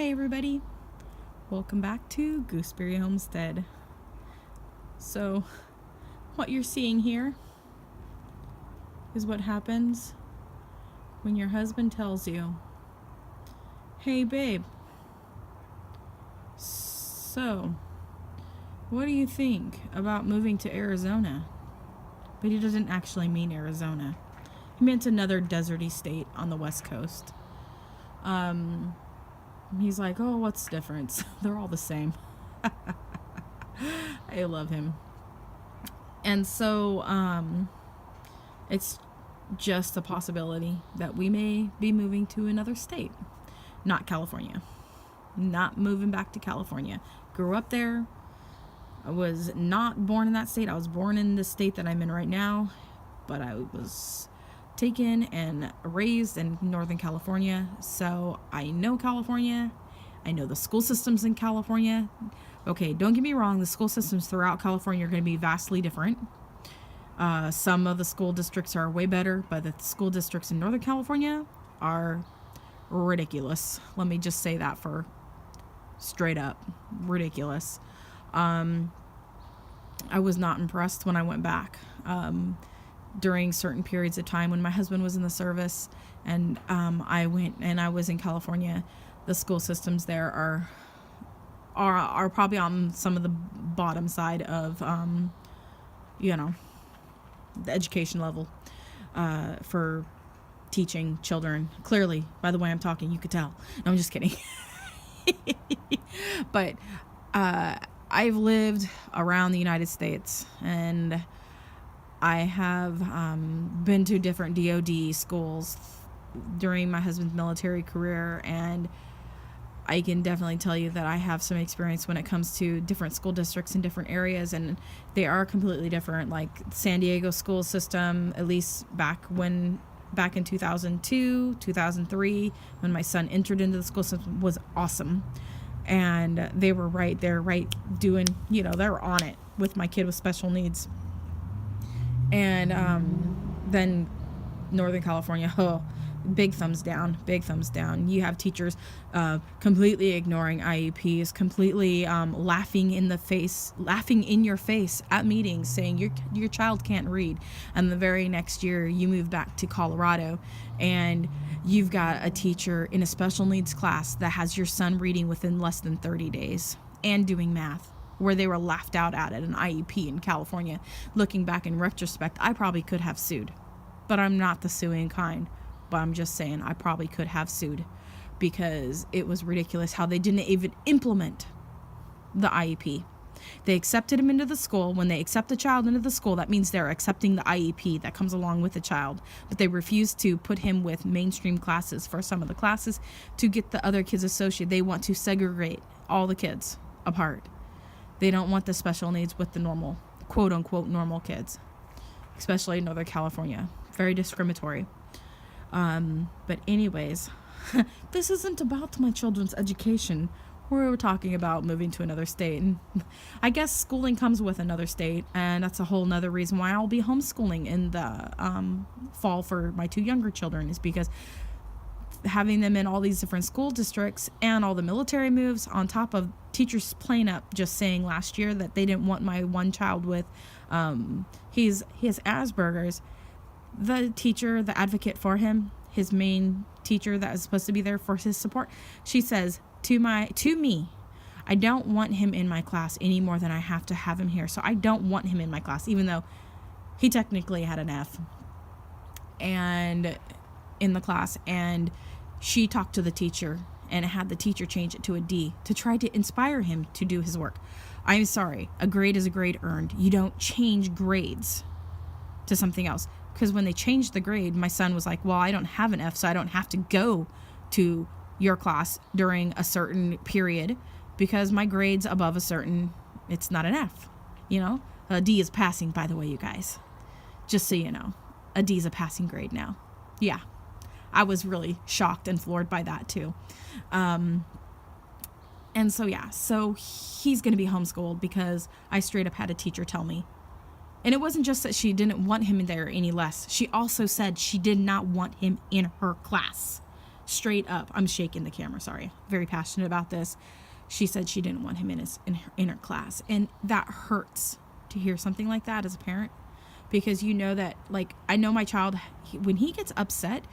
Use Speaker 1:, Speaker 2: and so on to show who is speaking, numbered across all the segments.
Speaker 1: Hey everybody, welcome back to Gooseberry Homestead. So, what you're seeing here is what happens when your husband tells you, hey babe, so, what do you think about moving to Arizona? But he doesn't actually mean Arizona. He meant another deserty state on the West Coast. He's like, oh, what's the difference? They're all the same. I love him. And so, it's just a possibility that we may be moving to another state. Not California. Not moving back to California. Grew up there. I was not born in that state. I was born in the state that I'm in right now. But I was taken and raised in Northern California. So I know California. I know the school systems in California. Okay, don't get me wrong. The school systems throughout California are going to be vastly different. Some of the school districts are way better, but the school districts in Northern California are ridiculous. Let me just say that for straight up ridiculous. I was not impressed when I went back. During certain periods of time when my husband was in the service and I went and I was in California, the school systems there are probably on some of the bottom side of the education level for teaching children. Clearly, by the way I'm talking, you could tell. No, I'm just kidding. But I've lived around the United States, and I have been to different DoD schools during my husband's military career, and I can definitely tell you that I have some experience when it comes to different school districts in different areas, and they are completely different. Like San Diego school system, at least back in 2002, 2003, when my son entered into the school system, was awesome. And they were doing, they were on it with my kid with special needs. And then Northern California, big thumbs down. You have teachers completely ignoring IEPs, completely laughing in your face at meetings, saying your child can't read. And the very next year, you move back to Colorado, and you've got a teacher in a special needs class that has your son reading within less than 30 days and doing math, where they were laughed out at an IEP in California. Looking back in retrospect, I probably could have sued, but I'm not the suing kind. But I'm just saying I probably could have sued because it was ridiculous how they didn't even implement the IEP. They accepted him into the school. When they accept the child into the school, that means they're accepting the IEP that comes along with the child. But they refuse to put him with mainstream classes for some of the classes to get the other kids associated. They want to segregate all the kids apart. They don't want the special needs with the normal, quote unquote, normal kids, especially in Northern California. Very discriminatory. But anyways, this isn't about my children's education. We're talking about moving to another state. And I guess schooling comes with another state, and that's a whole nother reason why I'll be homeschooling in the fall for my two younger children, is because having them in all these different school districts and all the military moves on top of teachers plain up just saying last year that they didn't want my one child with he has Asperger's. The teacher, the advocate for him, his main teacher that is supposed to be there for his support, she says to me, I don't want him in my class any more than I have to have him here. So I don't want him in my class, even though he technically had an F and in the class. And she talked to the teacher and had the teacher change it to a D to try to inspire him to do his work. I'm sorry, a grade is a grade earned. You don't change grades to something else. Because when they changed the grade, my son was like, well, I don't have an F, so I don't have to go to your class during a certain period because my grade's above a certain, it's not an F, A D is passing, by the way, you guys. Just so you know, a D is a passing grade now. Yeah, I was really shocked and floored by that too. And so he's going to be homeschooled because I straight up had a teacher tell me. And it wasn't just that she didn't want him in there any less. She also said she did not want him in her class. straight up. I'm shaking the camera, sorry. Very passionate about this. She said she didn't want him in her class. And that hurts to hear something like that as a parent, because you know that, like, I know my child, when he gets upset,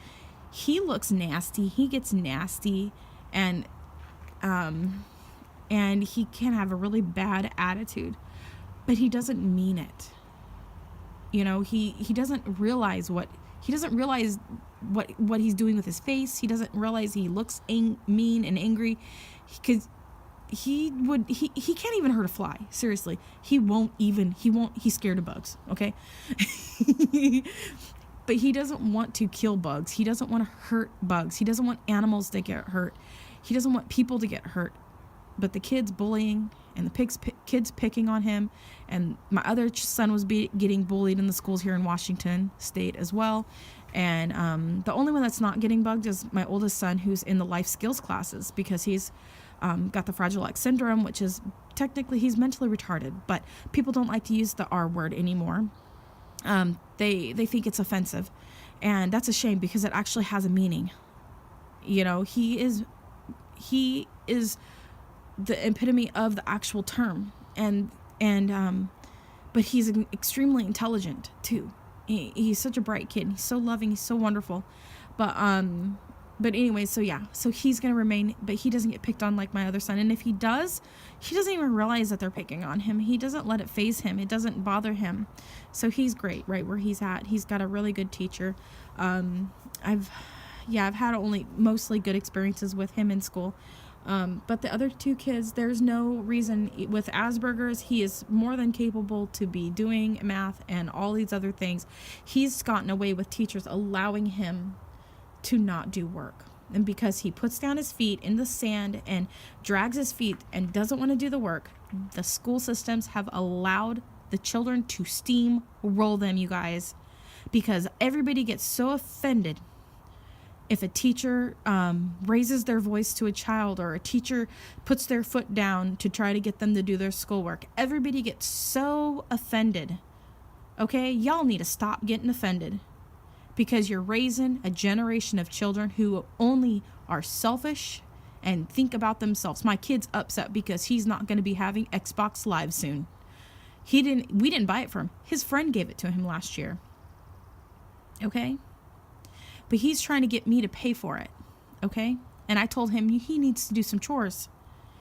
Speaker 1: he looks nasty. He gets nasty, and he can have a really bad attitude, but he doesn't mean it. You know, he doesn't realize what he's doing with his face. He doesn't realize he looks mean and angry, because he can't even hurt a fly. Seriously. He's scared of bugs. Okay. But he doesn't want to kill bugs. He doesn't want to hurt bugs. He doesn't want animals to get hurt. He doesn't want people to get hurt. But the kids bullying and the kids picking on him, and my other son was getting bullied in the schools here in Washington State as well. And the only one that's not getting bugged is my oldest son, who's in the life skills classes, because he's got the Fragile X syndrome, which is technically he's mentally retarded, but people don't like to use the R word anymore. They think it's offensive, and that's a shame, because it actually has a meaning. You know, he is the epitome of the actual term, but he's extremely intelligent too. He's such a bright kid. He's so loving. He's so wonderful. But anyway, so he's going to remain, but he doesn't get picked on like my other son. And if he does, he doesn't even realize that they're picking on him. He doesn't let it faze him. It doesn't bother him. So he's great right where he's at. He's got a really good teacher. I've had only mostly good experiences with him in school. But the other two kids, there's no reason. With Asperger's, he is more than capable to be doing math and all these other things. He's gotten away with teachers allowing him to not do work. And because he puts down his feet in the sand and drags his feet and doesn't want to do the work, the school systems have allowed the children to steamroll them, you guys, because everybody gets so offended if a teacher raises their voice to a child, or a teacher puts their foot down to try to get them to do their schoolwork. Everybody gets so offended. Okay? Y'all need to stop getting offended, because you're raising a generation of children who only are selfish and think about themselves. My kid's upset because he's not going to be having Xbox Live soon. We didn't buy it for him. His friend gave it to him last year. Okay? But he's trying to get me to pay for it. Okay? And I told him he needs to do some chores.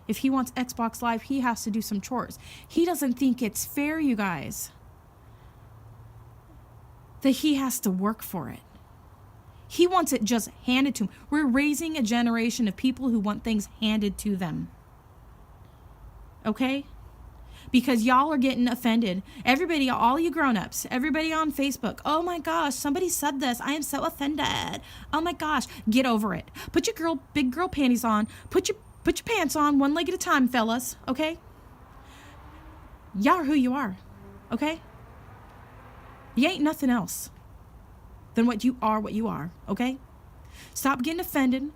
Speaker 1: If he wants Xbox Live, he has to do some chores. He doesn't think it's fair, you guys, that he has to work for it. He wants it just handed to him. We're raising a generation of people who want things handed to them. Okay? Because y'all are getting offended. Everybody, all you grown-ups, everybody on Facebook, oh my gosh, somebody said this. I am so offended. Oh my gosh, get over it. Put your big girl panties on. Put your pants on one leg at a time, fellas. Okay? Y'all are who you are. Okay? You ain't nothing else than what you are, okay? Stop getting offended.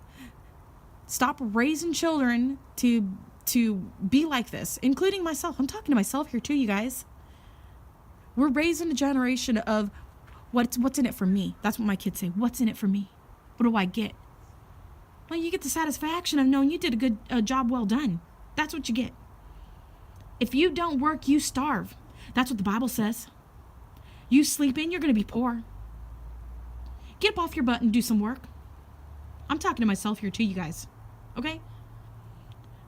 Speaker 1: Stop raising children to be like this, including myself. I'm talking to myself here too, you guys. We're raising a generation of what's in it for me. That's what my kids say. What's in it for me? What do I get? Well, you get the satisfaction of knowing you did a good job well done. That's what you get. If you don't work, you starve. That's what the Bible says. You sleep in, you're going to be poor. Get up off your butt and do some work. I'm talking to myself here too, you guys. Okay?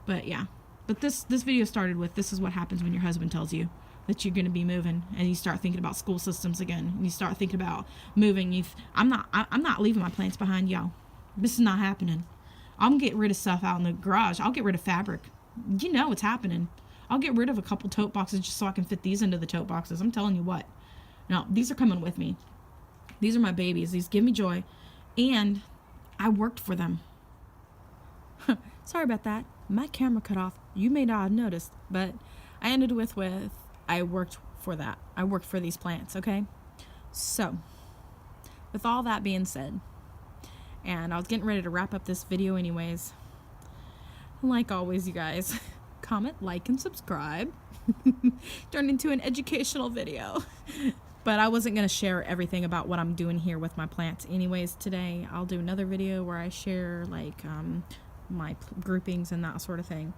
Speaker 1: But yeah. But this video started with, this is what happens when your husband tells you that you're going to be moving, and you start thinking about school systems again, and you start thinking about moving. I'm not leaving my plants behind, y'all. This is not happening. I'm getting rid of stuff out in the garage. I'll get rid of fabric. You know what's happening. I'll get rid of a couple tote boxes just so I can fit these into the tote boxes. I'm telling you what. Now, these are coming with me. These are my babies. These give me joy. And I worked for them. Sorry about that. My camera cut off. You may not have noticed, but I ended with I worked for that. I worked for these plants, okay? So, with all that being said, and I was getting ready to wrap up this video anyways, like always, you guys, comment, like, and subscribe. Turned into an educational video. But I wasn't going to share everything about what I'm doing here with my plants anyways today. I'll do another video where I share like my groupings and that sort of thing.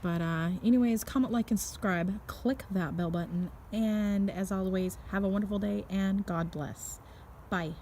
Speaker 1: But anyways, comment, like, and subscribe. Click that bell button. And as always, have a wonderful day and God bless. Bye.